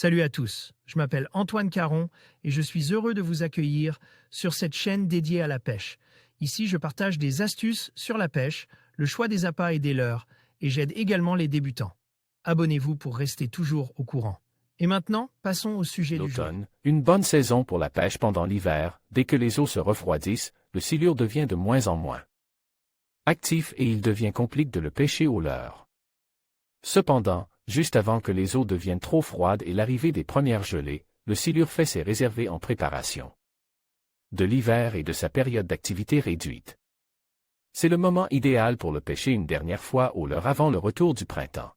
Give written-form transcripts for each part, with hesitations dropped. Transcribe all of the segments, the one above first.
Salut à tous, je m'appelle Antoine Caron et je suis heureux de vous accueillir sur cette chaîne dédiée à la pêche. Ici, je partage des astuces sur la pêche, le choix des appâts et des leurres, et j'aide également les débutants. Abonnez-vous pour rester toujours au courant. Et maintenant, passons au sujet du jour. L'automne, une bonne saison pour la pêche pendant l'hiver. Dès que les eaux se refroidissent, le silure devient de moins en moins actif et il devient compliqué de le pêcher au leurre. Cependant, juste avant que les eaux deviennent trop froides et l'arrivée des premières gelées, le silure fait ses réserves en préparation de l'hiver et de sa période d'activité réduite. C'est le moment idéal pour le pêcher une dernière fois au leurre avant le retour du printemps.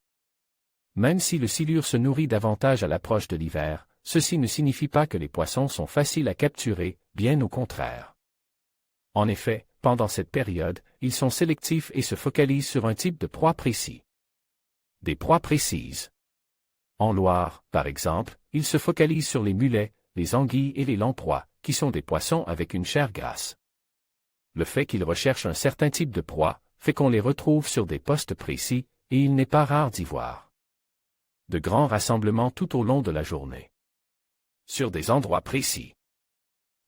Même si le silure se nourrit davantage à l'approche de l'hiver, ceci ne signifie pas que les poissons sont faciles à capturer, bien au contraire. En effet, pendant cette période, ils sont sélectifs et se focalisent sur un type de proie précis. Des proies précises. En Loire, par exemple, ils se focalisent sur les mulets, les anguilles et les lamproies, qui sont des poissons avec une chair grasse. Le fait qu'ils recherchent un certain type de proie fait qu'on les retrouve sur des postes précis, et il n'est pas rare d'y voir de grands rassemblements tout au long de la journée. Sur des endroits précis.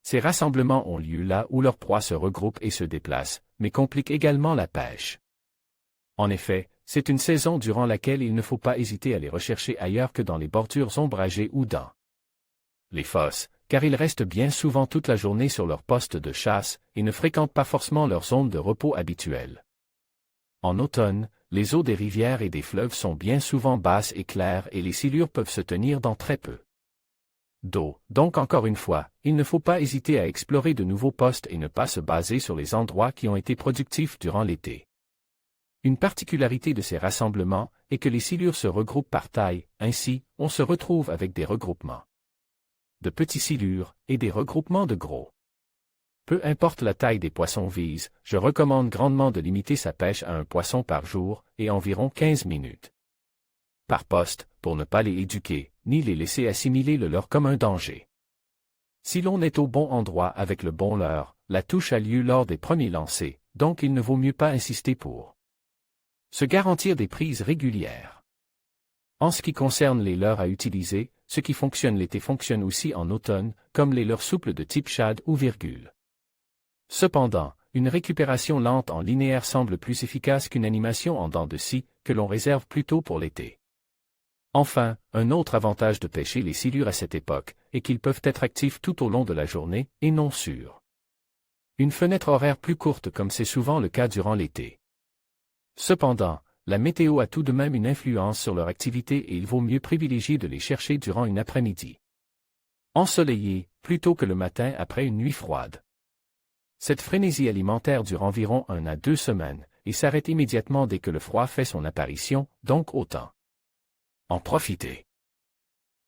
Ces rassemblements ont lieu là où leurs proies se regroupent et se déplacent, mais compliquent également la pêche. En effet, c'est une saison durant laquelle il ne faut pas hésiter à les rechercher ailleurs que dans les bordures ombragées ou dans les fosses, car ils restent bien souvent toute la journée sur leur poste de chasse et ne fréquentent pas forcément leur zone de repos habituelle. En automne, les eaux des rivières et des fleuves sont bien souvent basses et claires et les silures peuvent se tenir dans très peu d'eau. Donc encore une fois, il ne faut pas hésiter à explorer de nouveaux postes et ne pas se baser sur les endroits qui ont été productifs durant l'été. Une particularité de ces rassemblements est que les silures se regroupent par taille, ainsi, on se retrouve avec des regroupements de petits silures et des regroupements de gros. Peu importe la taille des poissons visés, je recommande grandement de limiter sa pêche à un poisson par jour et environ 15 minutes par poste, pour ne pas les éduquer, ni les laisser assimiler le leurre comme un danger. Si l'on est au bon endroit avec le bon leurre, la touche a lieu lors des premiers lancers, donc il ne vaut mieux pas insister pour se garantir des prises régulières. En ce qui concerne les leurres à utiliser, ce qui fonctionne l'été fonctionne aussi en automne, comme les leurres souples de type shad ou virgule. Cependant, une récupération lente en linéaire semble plus efficace qu'une animation en dents de scie, que l'on réserve plutôt pour l'été. Enfin, un autre avantage de pêcher les silures à cette époque est qu'ils peuvent être actifs tout au long de la journée, et non sur une fenêtre horaire plus courte comme c'est souvent le cas durant l'été. Cependant, la météo a tout de même une influence sur leur activité et il vaut mieux privilégier de les chercher durant une après-midi ensoleillée, plutôt que le matin après une nuit froide. Cette frénésie alimentaire dure environ 1 à 2 semaines, et s'arrête immédiatement dès que le froid fait son apparition, donc autant en profiter.